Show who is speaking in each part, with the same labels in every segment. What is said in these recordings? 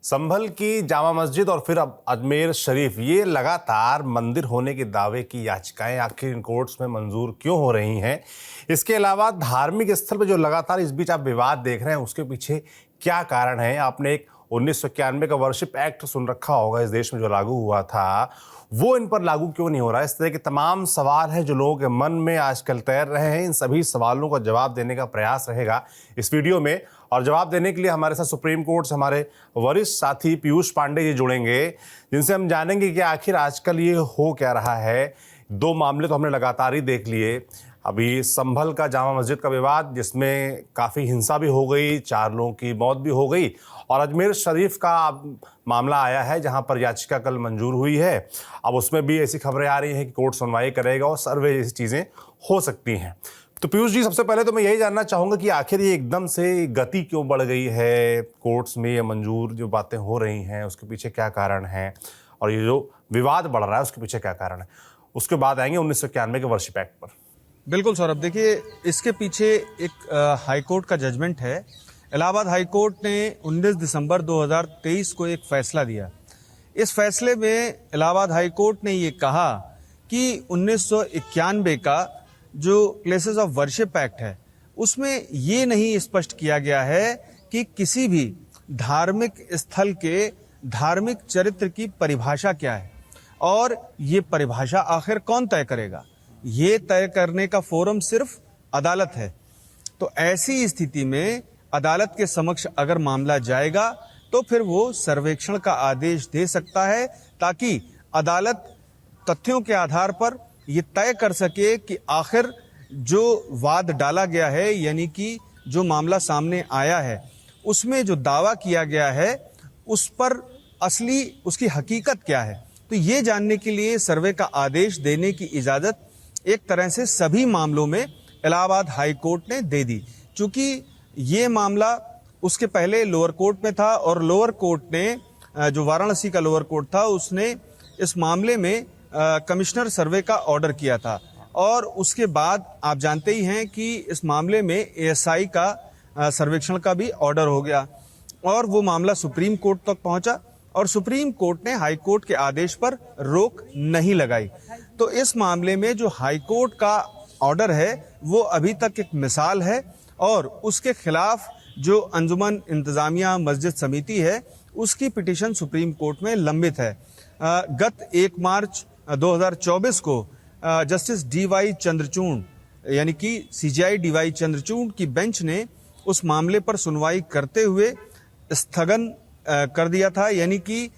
Speaker 1: संभल की जामा मस्जिद और फिर अब अजमेर शरीफ, ये लगातार मंदिर होने के दावे की याचिकाएं आखिर इन कोर्ट्स में मंजूर क्यों हो रही हैं? इसके अलावा धार्मिक स्थल पर जो लगातार इस बीच आप विवाद देख रहे हैं, उसके पीछे क्या कारण है? आपने एक 1991 का वर्शिप एक्ट सुन रखा होगा, इस देश में जो लागू हुआ था, वो इन पर लागू क्यों नहीं हो रहा है? इस तरह के तमाम सवाल हैं जो लोगों के मन में आजकल तैर रहे हैं। इन सभी सवालों का जवाब देने का प्रयास रहेगा इस वीडियो में। और जवाब देने के लिए हमारे साथ सुप्रीम कोर्ट से हमारे वरिष्ठ साथी पीयूष पांडे जी जुड़ेंगे, जिनसे हम जानेंगे कि आखिर आजकल ये हो क्या रहा है। दो मामले तो हमने लगातार ही देख लिए। अभी संभल का जामा मस्जिद का विवाद, जिसमें काफ़ी हिंसा भी हो गई, 4 लोगों की मौत भी हो गई, और अजमेर शरीफ का मामला आया है जहां पर याचिका कल मंजूर हुई है। अब उसमें भी ऐसी खबरें आ रही हैं कि कोर्ट सुनवाई करेगा और सर्वे जैसी चीज़ें हो सकती हैं। तो पीयूष जी, सबसे पहले तो मैं यही जानना चाहूँगा कि आखिर ये एकदम से गति क्यों बढ़ गई है? कोर्ट्स में ये मंजूर जो बातें हो रही हैं, उसके पीछे क्या कारण है? और ये जो विवाद बढ़ रहा है, उसके पीछे क्या कारण है? उसके बाद आएंगे 1991 के वर्शिप एक्ट पर।
Speaker 2: बिल्कुल सौरभ, देखिए इसके पीछे एक हाईकोर्ट का जजमेंट है। इलाहाबाद हाईकोर्ट ने 19 दिसंबर 2023 को एक फैसला दिया। इस फैसले में इलाहाबाद हाईकोर्ट ने ये कहा कि 1991 का जो प्लेसेस ऑफ वर्शिप एक्ट है, उसमें ये नहीं स्पष्ट किया गया है कि किसी भी धार्मिक स्थल के धार्मिक चरित्र की परिभाषा क्या है और ये परिभाषा आखिर कौन तय करेगा। ये तय करने का फोरम सिर्फ अदालत है। तो ऐसी स्थिति में अदालत के समक्ष अगर मामला जाएगा तो फिर वो सर्वेक्षण का आदेश दे सकता है, ताकि अदालत तथ्यों के आधार पर ये तय कर सके कि आखिर जो वाद डाला गया है, यानी कि जो मामला सामने आया है, उसमें जो दावा किया गया है उस पर असली उसकी हकीकत क्या है। तो ये जानने के लिए सर्वे का आदेश देने की इजाजत एक तरह से सभी मामलों में इलाहाबाद हाई कोर्ट ने दे दी। चूंकि ये मामला उसके पहले लोअर कोर्ट में था और लोअर कोर्ट ने, जो वाराणसी का लोअर कोर्ट था, उसने इस मामले में कमिश्नर सर्वे का ऑर्डर किया था। और उसके बाद आप जानते ही हैं कि इस मामले में एएसआई का सर्वेक्षण का भी ऑर्डर हो गया और वो मामला सुप्रीम कोर्ट तक पहुंचा और सुप्रीम कोर्ट ने हाई कोर्ट के आदेश पर रोक नहीं लगाई। तो इस मामले में जो हाई कोर्ट का ऑर्डर है वो अभी तक एक मिसाल है और उसके खिलाफ जो अंजुमन इंतजामिया मस्जिद समिति है, उसकी पिटीशन सुप्रीम कोर्ट में लंबित है। गत 1 मार्च 2024 को जस्टिस डीवाई चंद्रचूड़, यानी कि सीजेआई डीवाई चंद्रचूड़ की बेंच ने उस मामले पर सुनवाई करते हुए स्थगन कर दिया था, यानी कि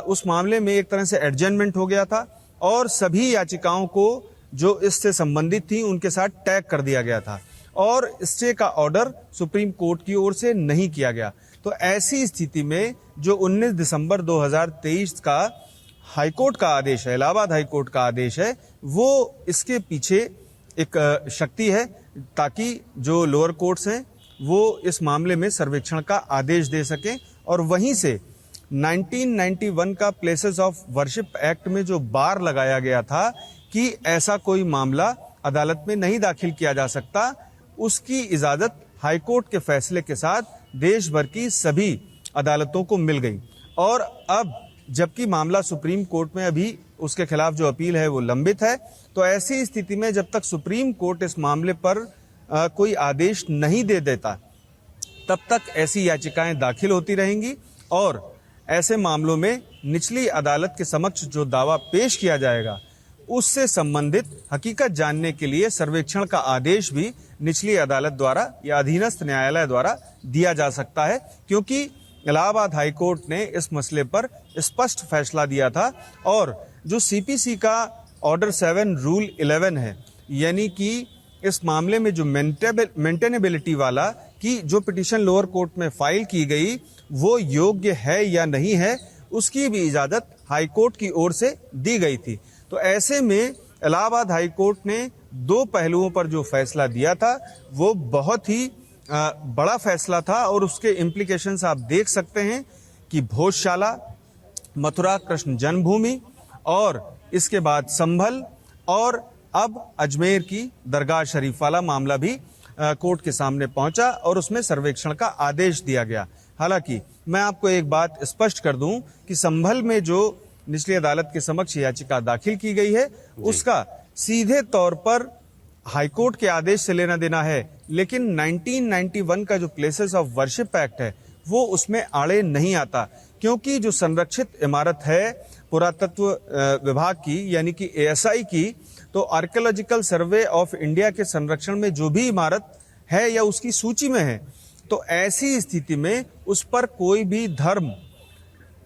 Speaker 2: उस मामले में एक तरह से एडजमेंट हो गया था और सभी याचिकाओं को जो इससे संबंधित थी उनके साथ टैग कर दिया गया था और स्टे का ऑर्डर सुप्रीम कोर्ट की ओर से नहीं किया गया। तो ऐसी स्थिति में जो 19 दिसंबर 2023 का हाईकोर्ट का आदेश है, इलाहाबाद हाईकोर्ट का आदेश है, वो इसके पीछे एक शक्ति है, ताकि जो लोअर कोर्ट्स हैं वो इस मामले में सर्वेक्षण का आदेश दे सकें और वहीं से 1991 का प्लेसेस ऑफ वर्शिप एक्ट में जो बार लगाया गया था कि ऐसा कोई मामला अदालत में नहीं दाखिल किया जा सकता, उसकी इजाजत हाईकोर्ट के फैसले के साथ देश भर की सभी अदालतों को मिल गई। और अब जबकि मामला सुप्रीम कोर्ट में अभी उसके खिलाफ जो अपील है वो लंबित है, तो ऐसी स्थिति में जब तक सुप्रीम कोर्ट इस मामले पर कोई आदेश नहीं दे देता, तब तक ऐसी याचिकाएं दाखिल होती रहेंगी और ऐसे मामलों में निचली अदालत के समक्ष जो दावा पेश किया जाएगा उससे संबंधित हकीकत जानने के लिए सर्वेक्षण का आदेश भी निचली अदालत द्वारा या अधीनस्थ न्यायालय द्वारा दिया जा सकता है, क्योंकि इलाहाबाद हाईकोर्ट ने इस मसले पर स्पष्ट फैसला दिया था। और जो सीपीसी का ऑर्डर 7 रूल 11 है, यानी कि इस मामले में जो मेंटेनेबिलिटी वाला कि जो पिटीशन लोअर कोर्ट में फाइल की गई वो योग्य है या नहीं है, उसकी भी इजाजत हाईकोर्ट की ओर से दी गई थी। तो ऐसे में इलाहाबाद हाईकोर्ट ने 2 पहलुओं पर जो फैसला दिया था वो बहुत ही बड़ा फैसला था और उसके इम्प्लीकेशंस आप देख सकते हैं कि भोजशाला, मथुरा कृष्ण जन्मभूमि और इसके बाद संभल और अब अजमेर की दरगाह शरीफ वाला मामला भी कोर्ट के सामने पहुंचा और उसमें सर्वेक्षण का आदेश दिया गया। हालांकि मैं आपको एक बात स्पष्ट कर दूं कि संभल में जो निचली अदालत के समक्ष याचिका दाखिल की गई है उसका सीधे तौर पर हाईकोर्ट के आदेश से लेना देना है, लेकिन 1991 का जो प्लेसेस ऑफ वर्शिप एक्ट है वो उसमें आड़े नहीं आता, क्योंकि जो संरक्षित इमारत है पुरातत्व विभाग की यानी कि ASI की, तो आर्कियोलॉजिकल सर्वे ऑफ इंडिया के संरक्षण में जो भी इमारत है या उसकी सूची में है, तो ऐसी स्थिति में उस पर कोई भी धर्म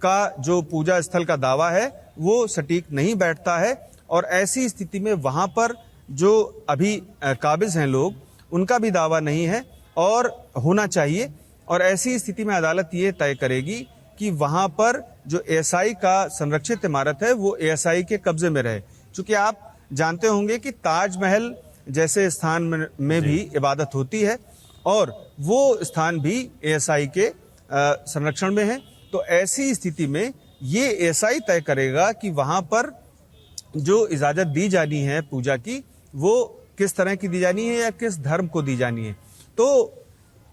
Speaker 2: का जो पूजा स्थल का दावा है वो सटीक नहीं बैठता है। और ऐसी स्थिति में वहां पर जो अभी काबिज हैं लोग, उनका भी दावा नहीं है और होना चाहिए। और ऐसी स्थिति में अदालत ये तय करेगी कि वहां पर जो ASI का संरक्षित इमारत है वो ASI के कब्जे में रहे। चूंकि आप जानते होंगे कि ताजमहल जैसे स्थान में भी इबादत होती है और वो स्थान भी ASI के संरक्षण में है, तो ऐसी स्थिति में ये ASI तय करेगा कि वहां पर जो इजाजत दी जानी है पूजा की वो किस तरह की दी जानी है या किस धर्म को दी जानी है। तो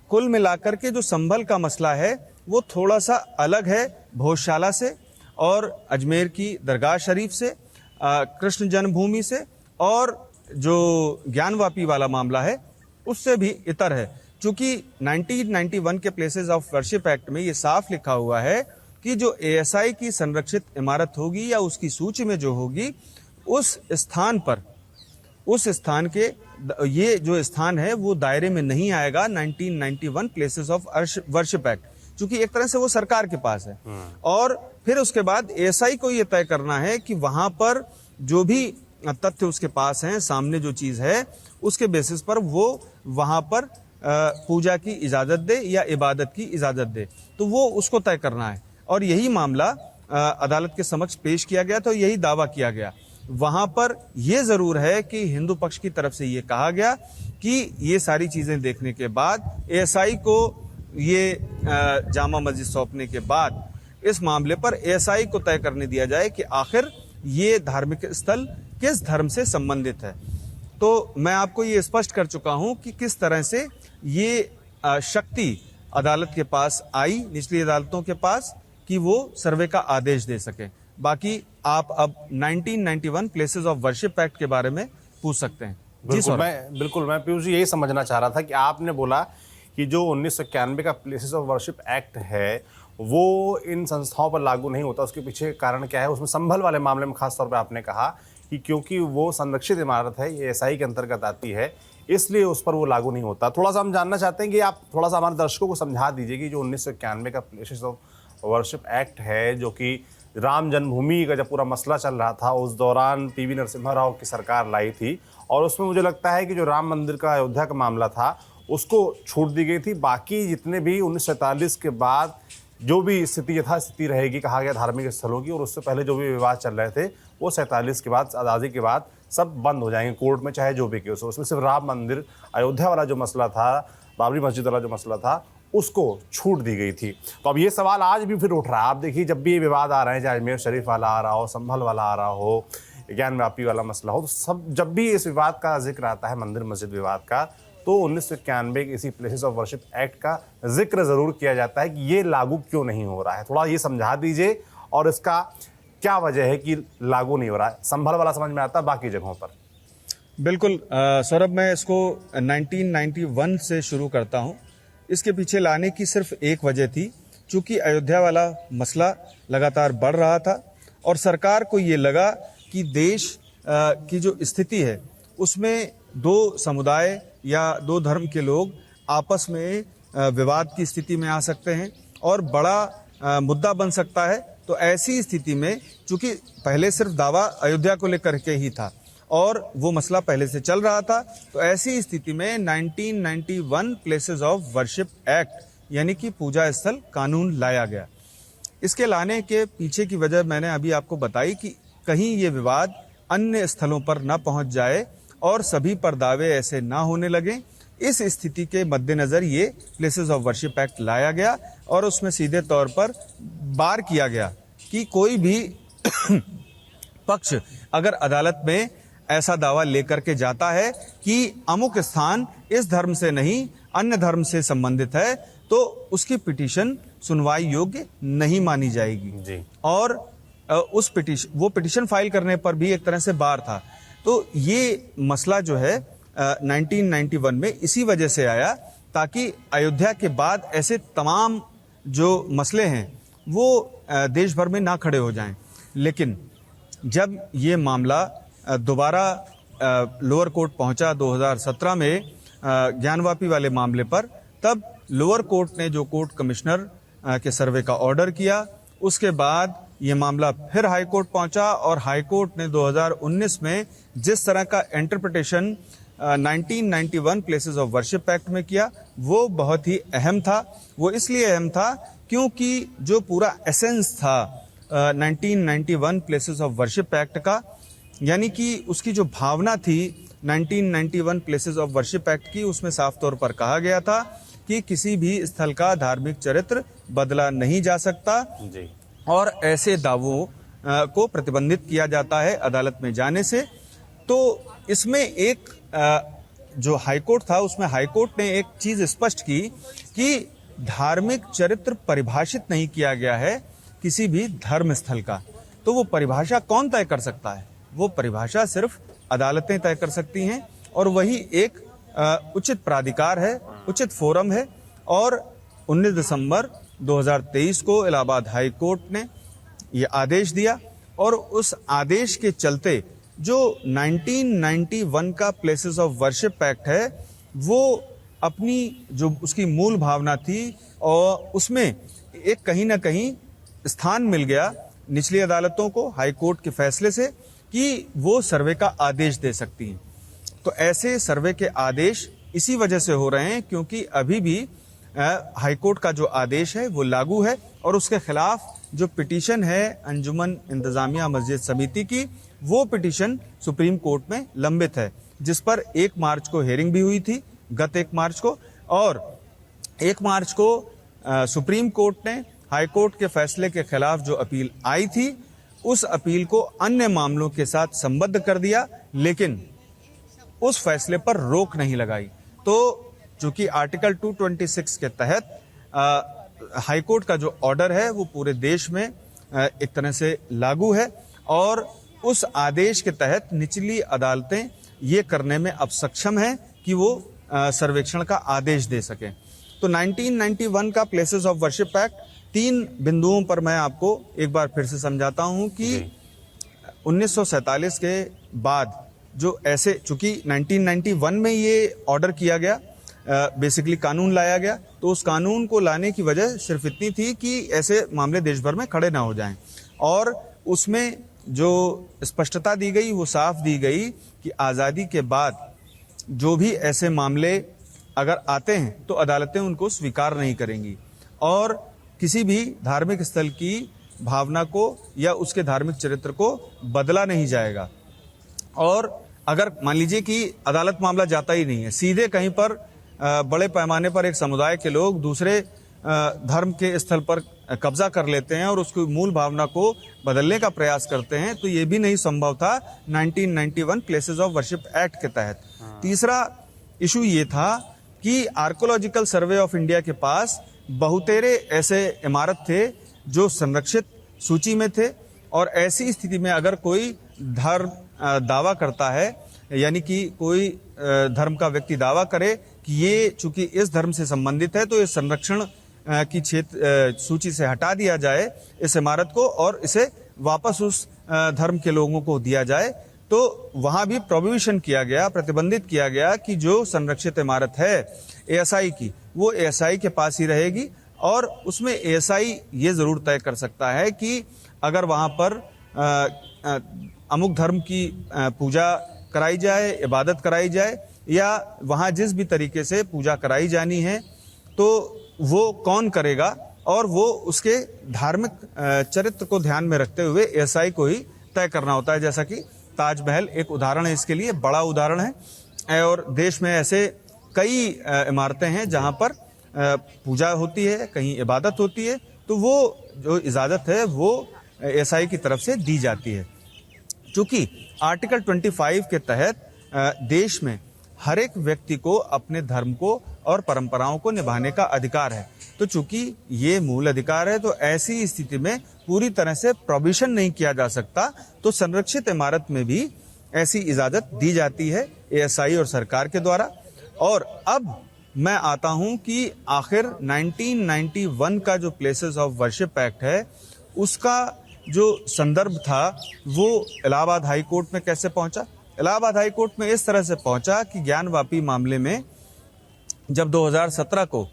Speaker 2: कुल मिलाकर के जो संभल का मसला है वो थोड़ा सा अलग है भोजशाला से और अजमेर की दरगाह शरीफ से, कृष्ण जन्मभूमि से, और जो ज्ञानवापी वाला मामला है उससे भी इतर है। चूंकि 1991 के प्लेसेस ऑफ वर्शिप एक्ट में ये साफ लिखा हुआ है कि जो ASI की संरक्षित इमारत होगी या उसकी सूची में जो होगी उस स्थान पर, उस स्थान के ये जो स्थान है वो दायरे में नहीं आएगा 1991 प्लेसेस ऑफ वर्शिप एक्ट, क्योंकि एक तरह से वो सरकार के पास है। और फिर उसके बाद ASI को ये तय करना है कि वहां पर जो भी तथ्य उसके पास हैं, सामने जो चीज है उसके बेसिस पर वो वहां पर पूजा की इजाजत दे या इबादत की इजाजत दे, तो वो उसको तय करना है। और यही मामला अदालत के समक्ष पेश किया गया, तो यही दावा किया गया। वहां पर यह जरूर है कि हिंदू पक्ष की तरफ से ये कहा गया कि ये सारी चीजें देखने के बाद ASI को ये जामा मस्जिद सौंपने के बाद इस मामले पर ASI को तय करने दिया जाए कि आखिर ये धार्मिक स्थल किस धर्म से संबंधित है। तो मैं आपको ये स्पष्ट कर चुका हूं कि किस तरह से ये शक्ति अदालत के पास आई, निचली अदालतों के पास, कि वो सर्वे का आदेश दे सके। बाकी आप अब 1991 प्लेसेस ऑफ वर्शिप एक्ट के बारे में पूछ सकते हैं।
Speaker 1: बिल्कुल मैं पीयूष जी यही समझना चाह रहा था कि आपने बोला कि जो 1991 का प्लेसेस ऑफ वर्शिप एक्ट है वो इन संस्थाओं पर लागू नहीं होता। उसके पीछे कारण क्या है? उसमें संभल वाले मामले में खास तौर पे आपने कहा कि क्योंकि वो संरक्षित इमारत है, ये ASI के अंतर्गत आती है, इसलिए उस पर वो लागू नहीं होता। थोड़ा सा हम जानना चाहते हैं कि आप थोड़ा सा हमारे दर्शकों को समझा दीजिए कि जो 1991 का प्लेसेस ऑफ वर्शिप एक्ट है, जो कि राम जन्मभूमि का जब पूरा मसला चल रहा था उस दौरान PV नरसिम्हा राव की सरकार लाई थी, और उसमें मुझे लगता है कि जो राम मंदिर का अयोध्या का मामला था उसको छूट दी गई थी। बाकी जितने भी 1947 के बाद जो भी स्थिति यथास्थिति रहेगी, कहा गया धार्मिक स्थलों की, और उससे पहले जो भी विवाद चल रहे थे वो 47 के बाद, आज़ादी के बाद सब बंद हो जाएंगे कोर्ट में, चाहे जो भी केस हो। उसमें सिर्फ राम मंदिर अयोध्या वाला जो मसला था, बाबरी मस्जिद वाला जो मसला था, उसको छूट दी गई थी। तो अब ये सवाल आज भी फिर उठ रहा है। आप देखिए जब भी ये विवाद आ रहे हैं, चाहे अजमेर शरीफ वाला आ रहा हो, संभल वाला आ रहा हो, ज्ञानवापी वाला मसला हो, तो सब जब भी इस विवाद का जिक्र आता है, मंदिर मस्जिद विवाद का, तो 1991 के इसी प्लेसेस ऑफ वर्शिप एक्ट का जिक्र जरूर किया जाता है कि ये लागू क्यों नहीं हो रहा है। थोड़ा ये समझा दीजिए और इसका क्या वजह है कि लागू नहीं हो रहा है। संभल वाला समझ में आता है, बाकी जगहों पर
Speaker 2: बिल्कुल। सौरभ, मैं इसको 1991 से शुरू करता हूं। इसके पीछे लाने की सिर्फ एक वजह थी, चूंकि अयोध्या वाला मसला लगातार बढ़ रहा था और सरकार को ये लगा कि देश की जो स्थिति है उसमें दो समुदाय या दो धर्म के लोग आपस में विवाद की स्थिति में आ सकते हैं और बड़ा मुद्दा बन सकता है। तो ऐसी स्थिति में चूंकि पहले सिर्फ दावा अयोध्या को लेकर के ही था और वो मसला पहले से चल रहा था, तो ऐसी स्थिति में 1991 प्लेसेस ऑफ वर्शिप एक्ट यानी कि पूजा स्थल कानून लाया गया। इसके लाने के पीछे की वजह मैंने अभी आपको बताई कि कहीं ये विवाद अन्य स्थलों पर न पहुंच जाए और सभी पर दावे ऐसे ना होने लगे। इस स्थिति के मद्देनजर ये प्लेसेस ऑफ वर्शिप एक्ट लाया गया और उसमें सीधे तौर पर बार किया गया कि कोई भी पक्ष अगर अदालत में ऐसा दावा लेकर के जाता है कि अमुक स्थान इस धर्म से नहीं अन्य धर्म से संबंधित है, तो उसकी पिटीशन सुनवाई योग्य नहीं मानी जाएगी।
Speaker 1: जी।
Speaker 2: और उस पिटीशन फाइल करने पर भी एक तरह से बार था। तो ये मसला जो है 1991 में इसी वजह से आया ताकि अयोध्या के बाद ऐसे तमाम जो मसले हैं वो देश भर में ना खड़े हो जाएं। लेकिन जब ये मामला दोबारा लोअर कोर्ट पहुंचा 2017 में ज्ञानवापी वाले मामले पर, तब लोअर कोर्ट ने जो कोर्ट कमिश्नर के सर्वे का ऑर्डर किया, उसके बाद ये मामला फिर हाई कोर्ट पहुंचा और हाई कोर्ट ने 2019 में जिस तरह का interpretation 1991 places of worship act में किया वो बहुत ही अहम था। वो इसलिए अहम था क्योंकि जो पूरा एसेंस था 1991 प्लेसेस ऑफ वर्शिप एक्ट का, यानी कि उसकी जो भावना थी 1991 प्लेसेस ऑफ वर्शिप एक्ट की, उसमें साफ तौर पर कहा गया था कि किसी भी स्थल का धार्मिक चरित्र बदला नहीं जा सकता
Speaker 1: जी।
Speaker 2: और ऐसे दावों को प्रतिबंधित किया जाता है अदालत में जाने से। तो इसमें एक जो हाईकोर्ट था उसमें हाईकोर्ट ने एक चीज स्पष्ट की कि धार्मिक चरित्र परिभाषित नहीं किया गया है किसी भी धर्म स्थल का। तो वो परिभाषा कौन तय कर सकता है? वो परिभाषा सिर्फ अदालतें तय कर सकती हैं और वही एक उचित प्राधिकार है, उचित फोरम है। और 19 दिसंबर 2023 को इलाहाबाद हाई कोर्ट ने ये आदेश दिया और उस आदेश के चलते जो 1991 का प्लेसेस ऑफ वर्शिप एक्ट है वो अपनी जो उसकी मूल भावना थी और उसमें एक कहीं ना कहीं स्थान मिल गया निचली अदालतों को हाई कोर्ट के फैसले से कि वो सर्वे का आदेश दे सकती हैं। तो ऐसे सर्वे के आदेश इसी वजह से हो रहे हैं क्योंकि अभी भी हाई कोर्ट का जो आदेश है वो लागू है और उसके खिलाफ जो पिटीशन है अंजुमन इंतजामिया मस्जिद समिति की, वो पिटीशन सुप्रीम कोर्ट में लंबित है, जिस पर 1 मार्च को हेयरिंग भी हुई थी, गत 1 मार्च को। और 1 मार्च को सुप्रीम कोर्ट ने हाई कोर्ट के फैसले के खिलाफ जो अपील आई थी उस अपील को अन्य मामलों के साथ संबद्ध कर दिया, लेकिन उस फैसले पर रोक नहीं लगाई। तो चूंकि आर्टिकल 226 के तहत हाई कोर्ट का जो ऑर्डर है वो पूरे देश में एक तरह से लागू है और उस आदेश के तहत निचली अदालतें ये करने में अब सक्षम हैं कि वो सर्वेक्षण का आदेश दे सकें। तो 1991 का प्लेसेस ऑफ वर्शिप एक्ट 3 बिंदुओं पर मैं आपको एक बार फिर से समझाता हूं कि 1947 के बाद जो ऐसे, चूंकि 1991 में ये ऑर्डर किया गया, बेसिकली कानून लाया गया, तो उस कानून को लाने की वजह सिर्फ इतनी थी कि ऐसे मामले देश भर में खड़े ना हो जाएं। और उसमें जो स्पष्टता दी गई वो साफ दी गई कि आज़ादी के बाद जो भी ऐसे मामले अगर आते हैं तो अदालतें उनको स्वीकार नहीं करेंगी और किसी भी धार्मिक स्थल की भावना को या उसके धार्मिक चरित्र को बदला नहीं जाएगा। और अगर मान लीजिए कि अदालत मामला जाता ही नहीं है, सीधे कहीं पर बड़े पैमाने पर एक समुदाय के लोग दूसरे धर्म के स्थल पर कब्जा कर लेते हैं और उसकी मूल भावना को बदलने का प्रयास करते हैं, तो ये भी नहीं संभव था 1991 प्लेसेस ऑफ वर्शिप एक्ट के तहत। तीसरा इशू ये था कि आर्कोलॉजिकल सर्वे ऑफ इंडिया के पास बहुतेरे ऐसे इमारत थे जो संरक्षित सूची में थे और ऐसी स्थिति में अगर कोई धर्म दावा करता है, यानी कि कोई धर्म का व्यक्ति दावा करे कि ये चूंकि इस धर्म से संबंधित है तो इस संरक्षण की क्षेत्र सूची से हटा दिया जाए इस इमारत को और इसे वापस उस धर्म के लोगों को दिया जाए, तो वहां भी प्रोहिबिशन किया गया, प्रतिबंधित किया गया कि जो संरक्षित इमारत है एएसआई की, वो एएसआई के पास ही रहेगी और उसमें एएसआई ये जरूर तय कर सकता है कि अगर वहां पर अमुक धर्म की पूजा कराई जाए, इबादत कराई जाए या वहां जिस भी तरीके से पूजा कराई जानी है तो वो कौन करेगा और वो उसके धार्मिक चरित्र को ध्यान में रखते हुए एएसआई को ही तय करना होता है। जैसा कि ताजमहल एक उदाहरण है, इसके लिए बड़ा उदाहरण है और देश में ऐसे कई इमारतें हैं जहां पर पूजा होती है, कहीं इबादत होती है, तो वो जो इजाजत है वो एएसआई की तरफ से दी जाती है। चूंकि आर्टिकल 25 के तहत देश में हर एक व्यक्ति को अपने धर्म को और परंपराओं को निभाने का अधिकार है। तो चूंकि ये मूल अधिकार है, तो ऐसी स्थिति में पूरी तरह से प्रोहिबिशन नहीं किया जा सकता, तो संरक्षित इमारत में भी ऐसी इजाजत दी जाती है एएसआई और सरकार के द्वारा। और अब मैं आता हूं कि आखिर 1991 का जो प्लेसेस ऑफ वर्शिप एक्ट है, उसका जो संदर्भ था वो इलाहाबाद हाई कोर्ट में कैसे पहुंचा। इलाहाबाद हाई कोर्ट में इस तरह से पहुंचा कि ज्ञानवापी मामले में जब 2017 को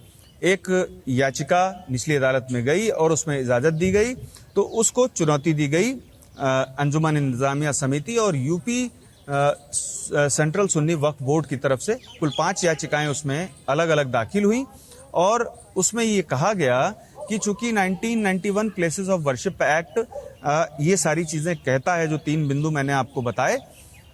Speaker 2: एक याचिका निचली अदालत में गई और उसमें इजाजत दी गई, तो उसको चुनौती दी गई अंजुमन इंतजामिया समिति और यूपी सेंट्रल सुन्नी वक्फ बोर्ड की तरफ से। कुल 5 याचिकाएं उसमें अलग अलग दाखिल हुई और उसमें ये कहा गया कि चूंकि 1991 प्लेसेस ऑफ वर्शिप एक्ट ये सारी चीजें कहता है, जो 3 बिंदु मैंने आपको बताए,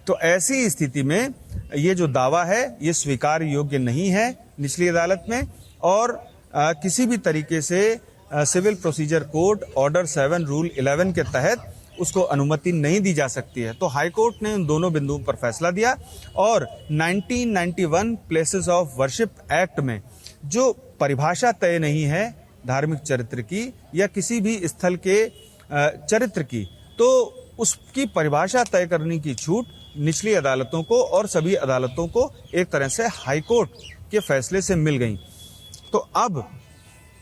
Speaker 2: तो ऐसी स्थिति में ये जो दावा है ये स्वीकार योग्य नहीं है निचली अदालत में, और किसी भी तरीके से civil procedure code order 7 rule 11 के तहत उसको अनुमति नहीं दी जा सकती है। तो हाई कोर्ट ने उन दोनों बिंदुओं पर फैसला दिया और 1991 प्लेसेस ऑफ वर्शिप एक्ट में जो परिभाषा तय नहीं है धार्मिक चरित्र की या किसी भी स्थल के चरित्र की, तो उसकी परिभाषा तय करने की छूट निचली अदालतों को और सभी अदालतों को एक तरह से हाई कोर्ट के फैसले से मिल गई। तो अब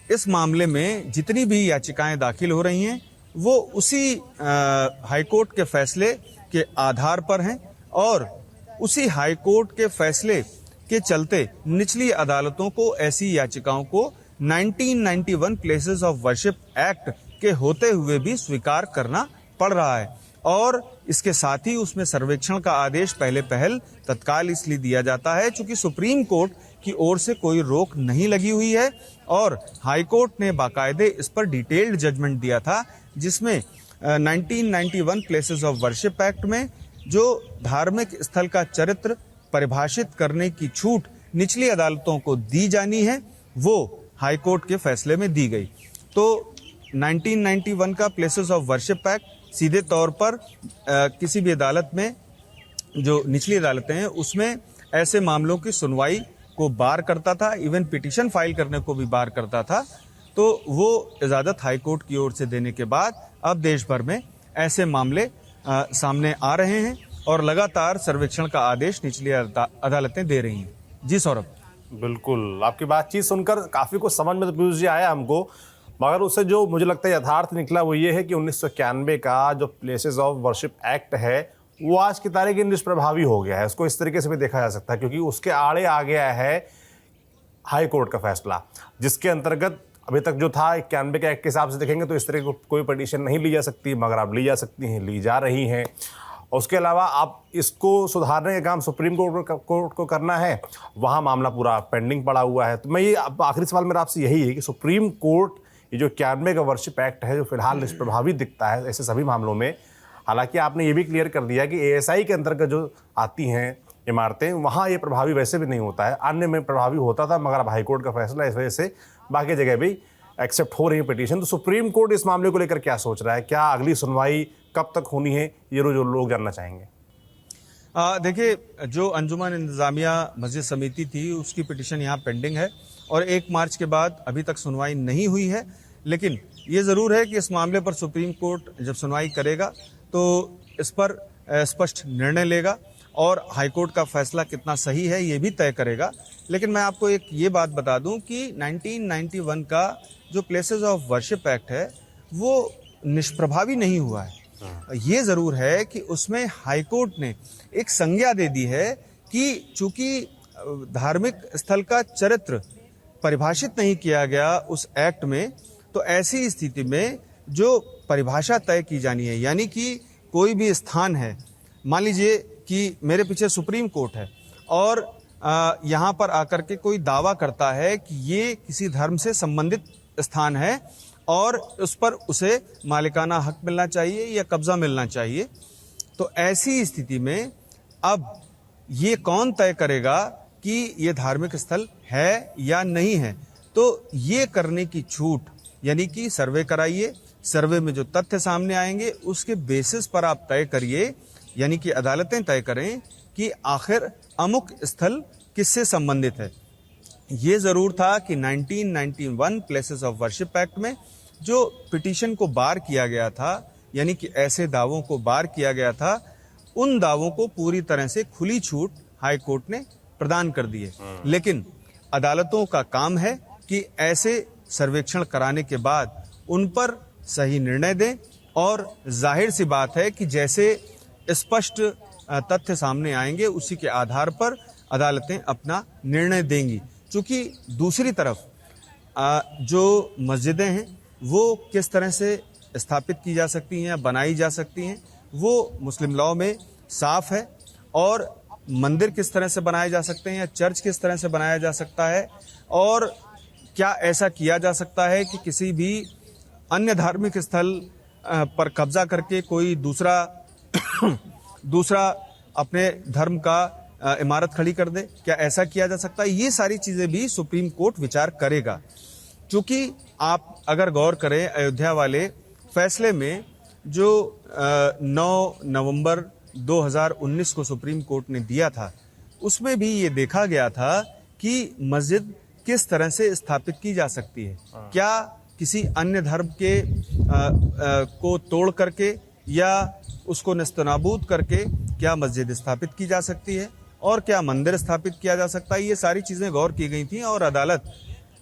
Speaker 2: इस मामले में जितनी भी याचिकाएं दाखिल हो रही हैं वो उसी हाई कोर्ट के फैसले के आधार पर हैं और उसी हाई कोर्ट के फैसले के चलते निचली अदालतों को ऐसी याचिकाओं को 1991 प्लेसेस ऑफ वर्शिप एक्ट के होते हुए भी स्वीकार करना पड़ रहा है। और इसके साथ ही उसमें सर्वेक्षण का आदेश पहले पहल तत्काल इसलिए दिया जाता है चूंकि सुप्रीम कोर्ट की ओर से कोई रोक नहीं लगी हुई है और हाई कोर्ट ने बाकायदे इस पर डिटेल्ड जजमेंट दिया था, जिसमें 1991 प्लेसेस ऑफ वर्शिप एक्ट में जो धार्मिक स्थल का चरित्र परिभाषित करने की छूट निचली अदालतों को दी जानी है वो हाई कोर्ट के फैसले में दी गई। तो 1991 का प्लेसेस ऑफ वर्शिप एक्ट सीधे तौर पर किसी भी अदालत में जो निचली अदालतें हैं उसमें ऐसे मामलों की सुनवाई को बार करता था, इवन पिटीशन फाइल करने को भी बार करता था। तो वो इजाजत हाई कोर्ट की ओर से देने के बाद अब देश भर में ऐसे मामले सामने आ रहे हैं और लगातार सर्वेक्षण का आदेश निचली अदालतें दे रही हैं। जी सौरभ।
Speaker 1: बिल्कुल, आपकी बातचीत सुनकर काफ़ी कुछ समझ में तो पीयूष जी आया हमको, मगर उससे जो मुझे लगता है यथार्थ निकला वो ये है कि 1991 का जो प्लेसेस ऑफ वर्शिप एक्ट है वो आज की तारीख निष्प्रभावी हो गया है। उसको इस तरीके से भी देखा जा सकता है क्योंकि उसके आड़े आ गया है हाई कोर्ट का फैसला, जिसके अंतर्गत अभी तक जो था 91 के एक्ट के हिसाब से देखेंगे तो इस तरह की कोई पिटीशन नहीं ली जा सकती, मगर अब ली जा सकती हैं, ली जा रही हैं। उसके अलावा आप इसको सुधारने का काम सुप्रीम कोर्ट को करना है, वहाँ मामला पूरा पेंडिंग पड़ा हुआ है। तो मैं ये आखिरी सवाल मेरा आपसे यही है कि सुप्रीम कोर्ट ये जो 91 का वर्शिप एक्ट है जो फिलहाल निष्प्रभावी दिखता है ऐसे सभी मामलों में, हालांकि आपने ये भी क्लियर कर दिया कि एएसआई के अंतर्गत जो आती हैं इमारतें वहाँ ये प्रभावी वैसे भी नहीं होता है, अन्य में प्रभावी होता था, मगर अब हाईकोर्ट का फैसला इस वजह से बाकी जगह भी एक्सेप्ट हो रही है पिटीशन। तो सुप्रीम कोर्ट इस मामले को लेकर क्या सोच रहा है, क्या अगली सुनवाई कब तक होनी है, ये जो लोग जानना चाहेंगे।
Speaker 2: देखिए, जो अंजुमन इंतजामिया मस्जिद समिति थी उसकी पिटीशन यहाँ पेंडिंग है और 1 मार्च के बाद अभी तक सुनवाई नहीं हुई है, लेकिन ये ज़रूर है कि इस मामले पर सुप्रीम कोर्ट जब सुनवाई करेगा तो इस पर स्पष्ट निर्णय लेगा और हाईकोर्ट का फैसला कितना सही है ये भी तय करेगा। लेकिन मैं आपको एक ये बात बता दूं कि 1991 का जो प्लेसेस ऑफ वर्शिप एक्ट है वो निष्प्रभावी नहीं हुआ है। ये ज़रूर है कि उसमें हाईकोर्ट ने एक संज्ञा दे दी है कि चूंकि धार्मिक स्थल का चरित्र परिभाषित नहीं किया गया उस एक्ट में, तो ऐसी स्थिति में जो परिभाषा तय की जानी है, यानी कि कोई भी स्थान है, मान लीजिए कि मेरे पीछे सुप्रीम कोर्ट है और यहाँ पर आकर के कोई दावा करता है कि ये किसी धर्म से संबंधित स्थान है और उस पर उसे मालिकाना हक मिलना चाहिए या कब्जा मिलना चाहिए, तो ऐसी स्थिति में अब ये कौन तय करेगा कि ये धार्मिक स्थल है या नहीं है। तो ये करने की छूट, यानी कि सर्वे कराइए, सर्वे में जो तथ्य सामने आएंगे उसके बेसिस पर आप तय करिए, यानी कि अदालतें तय करें कि आखिर अमुक स्थल किससे संबंधित है। ये जरूर था कि 1991 प्लेसेस ऑफ वर्शिप एक्ट में जो पिटीशन को बार किया गया था, यानी कि ऐसे दावों को बार किया गया था, उन दावों को पूरी तरह से खुली छूट हाई कोर्ट ने प्रदान कर दी है। लेकिन अदालतों का काम है कि ऐसे सर्वेक्षण कराने के बाद उन पर सही निर्णय दें, और जाहिर सी बात है कि जैसे स्पष्ट तथ्य सामने आएंगे उसी के आधार पर अदालतें अपना निर्णय देंगी। चूंकि दूसरी तरफ जो मस्जिदें हैं वो किस तरह से स्थापित की जा सकती हैं या बनाई जा सकती हैं, वो मुस्लिम लॉ में साफ है। और मंदिर किस तरह से बनाए जा सकते हैं या चर्च किस तरह से बनाया जा सकता है, और क्या ऐसा किया जा सकता है कि किसी भी अन्य धार्मिक स्थल पर कब्जा करके कोई दूसरा अपने धर्म का इमारत खड़ी कर दे, क्या ऐसा किया जा सकता है? ये सारी चीजें भी सुप्रीम कोर्ट विचार करेगा। क्योंकि आप अगर गौर करें अयोध्या वाले फैसले में जो 9 नवंबर 2019 को सुप्रीम कोर्ट ने दिया था, उसमें भी ये देखा गया था कि मस्जिद किस तरह से स्थापित की जा सकती है। क्या किसी अन्य धर्म के को तोड़ करके या उसको नस्तनाबूद करके क्या मस्जिद स्थापित की जा सकती है, और क्या मंदिर स्थापित किया जा सकता है? ये सारी चीजें गौर की गई थी। और अदालत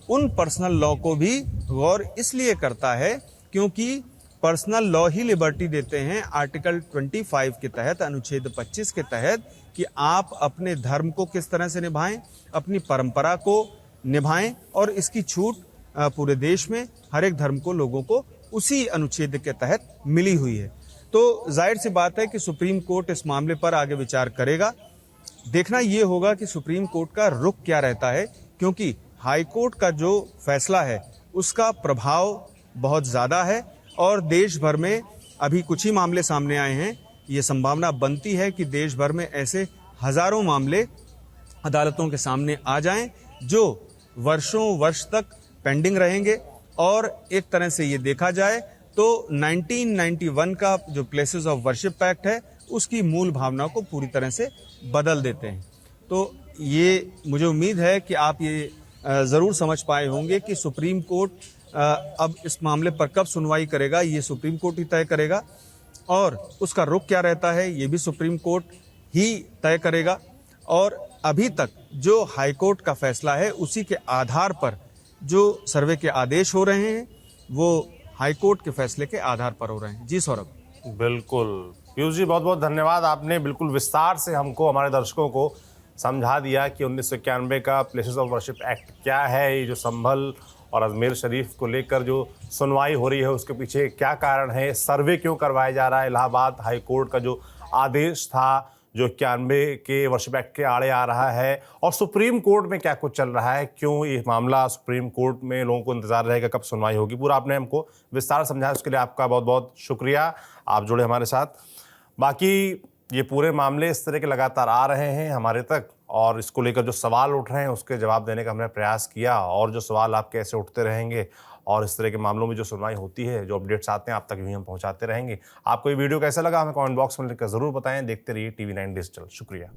Speaker 2: उन पर्सनल लॉ को भी गौर इसलिए करता है क्योंकि पर्सनल लॉ ही लिबर्टी देते हैं आर्टिकल 25 के तहत, अनुच्छेद 25 के तहत, कि आप अपने धर्म को किस तरह से निभाएं, अपनी परंपरा को निभाएं, और इसकी छूट पूरे देश में हर एक धर्म को, लोगों को उसी अनुच्छेद के तहत मिली हुई है। तो जाहिर सी बात है कि सुप्रीम कोर्ट इस मामले पर आगे विचार करेगा। देखना यह होगा कि सुप्रीम कोर्ट का रुख क्या रहता है, क्योंकि हाई कोर्ट का जो फैसला है उसका प्रभाव बहुत ज्यादा है, और देश भर में अभी कुछ ही मामले सामने आए हैं। ये संभावना बनती है कि देश भर में ऐसे हजारों मामले अदालतों के सामने आ जाएं जो वर्षों वर्ष तक पेंडिंग रहेंगे। और एक तरह से ये देखा जाए तो 1991 का जो प्लेसेस ऑफ वर्शिप एक्ट है उसकी मूल भावना को पूरी तरह से बदल देते हैं। तो ये मुझे उम्मीद है कि आप ये जरूर समझ पाए होंगे कि सुप्रीम कोर्ट अब इस मामले पर कब सुनवाई करेगा, ये सुप्रीम कोर्ट ही तय करेगा, और उसका रुख क्या रहता है ये भी सुप्रीम कोर्ट ही तय करेगा। और अभी तक जो हाई कोर्ट का फैसला है उसी के आधार पर जो सर्वे के आदेश हो रहे हैं वो हाई कोर्ट के फैसले के आधार पर हो रहे हैं। जी सौरभ।
Speaker 1: बिल्कुल पीयूष जी, बहुत बहुत धन्यवाद। आपने बिल्कुल विस्तार से हमको, हमारे दर्शकों को समझा दिया कि 1991 का प्लेसेस ऑफ वर्शिप एक्ट क्या है, ये जो संभल और अजमेर शरीफ को लेकर जो सुनवाई हो रही है उसके पीछे क्या कारण है, सर्वे क्यों करवाया जा रहा है, इलाहाबाद हाई कोर्ट का जो आदेश था जो 91 के वर्शिप एक्ट के आड़े आ रहा है, और सुप्रीम कोर्ट में क्या कुछ चल रहा है, क्यों ये मामला सुप्रीम कोर्ट में, लोगों को इंतजार रहेगा कब सुनवाई होगी, पूरा आपने हमको विस्तार समझाया। उसके लिए आपका बहुत बहुत शुक्रिया, आप जुड़े हमारे साथ। बाकी ये पूरे मामले इस तरह के लगातार आ रहे हैं हमारे तक, और इसको लेकर जो सवाल उठ रहे हैं उसके जवाब देने का हमने प्रयास किया, और जो सवाल आपके ऐसे उठते रहेंगे और इस तरह के मामलों में जो सुनवाई होती है, जो अपडेट्स आते हैं, आप तक भी हम पहुंचाते रहेंगे। आपको ये वीडियो कैसा लगा हमें कमेंट बॉक्स में लिखकर जरूर बताएं। देखते रहिए TV9 डिजिटल। शुक्रिया।